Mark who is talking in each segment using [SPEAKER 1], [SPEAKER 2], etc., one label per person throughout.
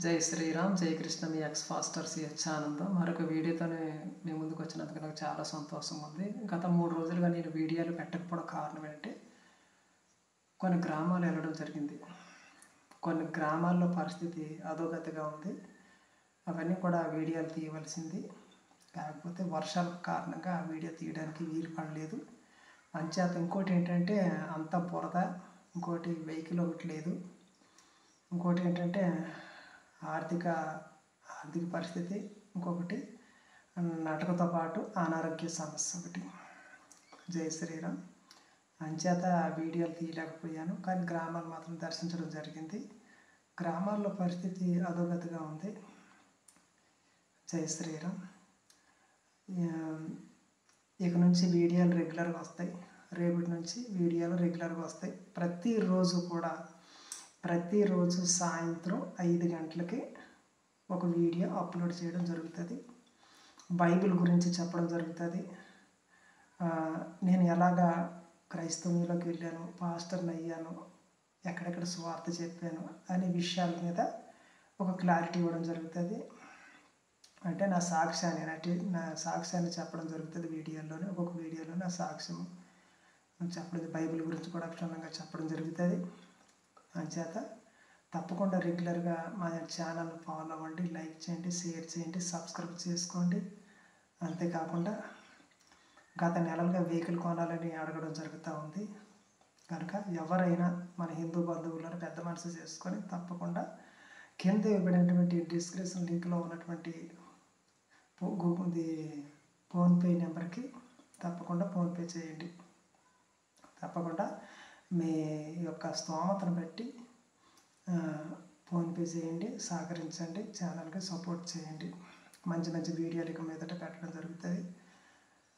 [SPEAKER 1] జై శ్రీరామ్, జై కృష్ణ. మీ X faster CH ఆనందం. మరొక వీడియోతోనే మీ ముందుకు వచ్చినందుకు నాకు చాలా సంతోషంగా ఉంది. గత 3 రోజులుగా నేను వీడియోలు పెట్టకపోవడం కారణం ఏంటంటే, కొన్ని గ్రామాలు వెళ్ళడం జరిగింది. కొన్ని గ్రామాల్లో పరిస్థితి అధోగతిగా ఉంది. అవన్నీ కూడా వీడియోలు తీయవలసింది. కాకపోతే వర్షాల కారణంగా ఆ వీడియో తీయడానికి వీలు పడలేదు. అంచేత ఇంకోటి ఏంటంటే అంత బురద, ఇంకోటి వెహికల్ ఒకటి లేదు, ఇంకోటి ఏంటంటే ఆర్థిక పరిస్థితి, ఇంకొకటి నటకతో పాటు అనారోగ్య సమస్య ఒకటి. జై శ్రీరామ్. అంచేత వీడియోలు తీయలేకపోయాను, కానీ గ్రామాలు మాత్రం దర్శించడం జరిగింది. గ్రామాల్లో పరిస్థితి అధోగతిగా ఉంది. జై శ్రీరామ్. ఇక నుంచి వీడియోలు రెగ్యులర్గా వస్తాయి. రేపటి నుంచి వీడియోలు రెగ్యులర్గా వస్తాయి. ప్రతిరోజు సాయంత్రం 5 గంటలకి ఒక వీడియో అప్లోడ్ చేయడం జరుగుతుంది. బైబిల్ గురించి చెప్పడం జరుగుతుంది. నేను ఎలాగా క్రైస్తవంలోకి వెళ్ళాను, పాస్టర్ని అయ్యాను, ఎక్కడెక్కడ సువార్త చెప్పాను అనే విషయాల మీద ఒక క్లారిటీ ఇవ్వడం జరుగుతుంది. అంటే నా సాక్ష్యాన్ని చెప్పడం జరుగుతుంది వీడియోలోనే. ఒక్కొక్క వీడియోలో నా సాక్ష్యం చెప్పడం, బైబిల్ గురించి కూడా క్షుణ్ణంగా చెప్పడం జరుగుతుంది. అంచేత తప్పకుండా రెగ్యులర్గా మా ఛానల్ ఫాలో అవ్వండి, లైక్ చేయండి, షేర్ చేయండి, సబ్స్క్రైబ్ చేసుకోండి. అంతేకాకుండా గత నెలలుగా వెహికల్ కొనాలని అడగడం జరుగుతూ ఉంది. కనుక ఎవరైనా మన హిందూ బంధువులను పెద్ద మనసు చేసుకొని తప్పకుండా కింద ఇవ్వబడినటువంటి డిస్క్రిప్షన్ లింక్లో ఉన్నటువంటి ఫోన్పే నెంబర్కి తప్పకుండా ఫోన్పే చేయండి. తప్పకుండా మీ యొక్క స్తోమతను బట్టి ఫోన్పే చేయండి, సహకరించండి, ఛానల్కి సపోర్ట్ చేయండి. మంచి మంచి వీడియోలు ఇక మీదట పెట్టడం జరుగుతుంది.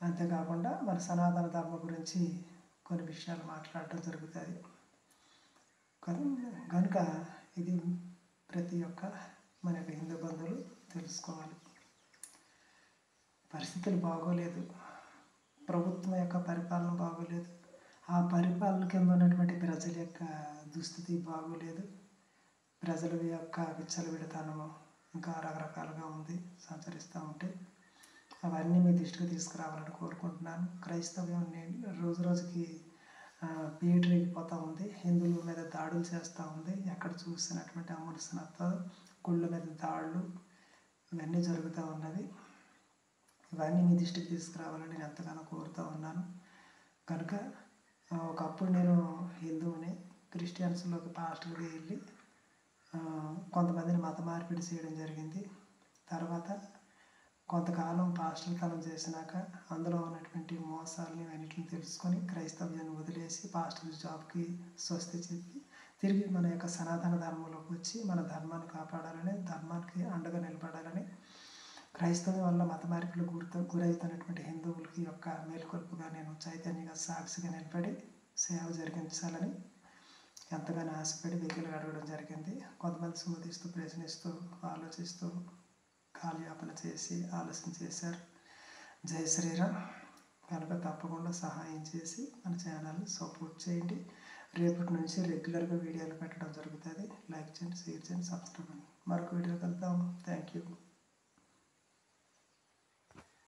[SPEAKER 1] అంతేకాకుండా మన సనాతన ధర్మం గురించి కొన్ని విషయాలు మాట్లాడటం జరుగుతుంది. కనుక ఇది ప్రతి ఒక్క మన యొక్క హిందూ బంధువులు తెలుసుకోవాలి. పరిస్థితులు బాగోలేదు, ప్రభుత్వం యొక్క పరిపాలన బాగోలేదు, ఆ పరిపాలన కింద ఉన్నటువంటి ప్రజల యొక్క దుస్థితి బాగోలేదు. ప్రజల యొక్క విచ్చలవిడితనము ఇంకా రకరకాలుగా ఉంది, సంచరిస్తూ ఉంటే అవన్నీ మీ దృష్టికి తీసుకురావాలని కోరుకుంటున్నాను. క్రైస్తవ్యం రోజు రోజుకి పీటరిగిపోతూ ఉంది. హిందువుల మీద దాడులు చేస్తూ ఉంది. ఎక్కడ చూసినటువంటి అమర్శనత, గుళ్ళ మీద దాడులు ఇవన్నీ జరుగుతూ ఉన్నవి. ఇవన్నీ మీ దృష్టికి తీసుకురావాలని నేను ఎంతగానో కోరుతూ ఉన్నాను. కనుక ఒకప్పుడు నేను హిందువుని, క్రిస్టియన్స్లోకి పాస్టర్గా వెళ్ళి కొంతమందిని మత మార్పిడి చేయడం జరిగింది. తర్వాత కొంతకాలం పాస్టర్తనం చేసినాక అందులో ఉన్నటువంటి మోసాలని అన్నిటిని తెలుసుకొని క్రైస్తవ్యాన్ని వదిలేసి పాస్టర్ జాబ్కి స్వస్తి చెప్పి తిరిగి మన యొక్క సనాతన ధర్మంలోకి వచ్చి మన ధర్మాన్ని కాపాడాలని, ధర్మానికి అండగా నిలబడాలని, క్రైస్తవం వల్ల మత మార్పిడి గురవుతున్నటువంటి హిందువులకి యొక్క మేలుకొల్పుగా నేను చైతన్యంగా సాక్షిగా నిలబడి సేవ జరిగించాలని ఎంతగానో ఆశపడి వెహికల్ అడగడం జరిగింది. కొంతమంది సుమతిస్తూ, ప్రశ్నిస్తూ, ఆలోచిస్తూ కాలయాపన చేసి ఆలోచన చేశారు. జై శ్రీరామ్. కనుక తప్పకుండా సహాయం చేసి మన ఛానల్ని సపోర్ట్ చేయండి. రేపటి నుంచి రెగ్యులర్గా వీడియోలు పెట్టడం జరుగుతుంది. లైక్ చేయండి, షేర్ చేయండి, సబ్స్క్రైబ్ చేయండి. మరొక వీడియో కలుద్దాం. Thank you.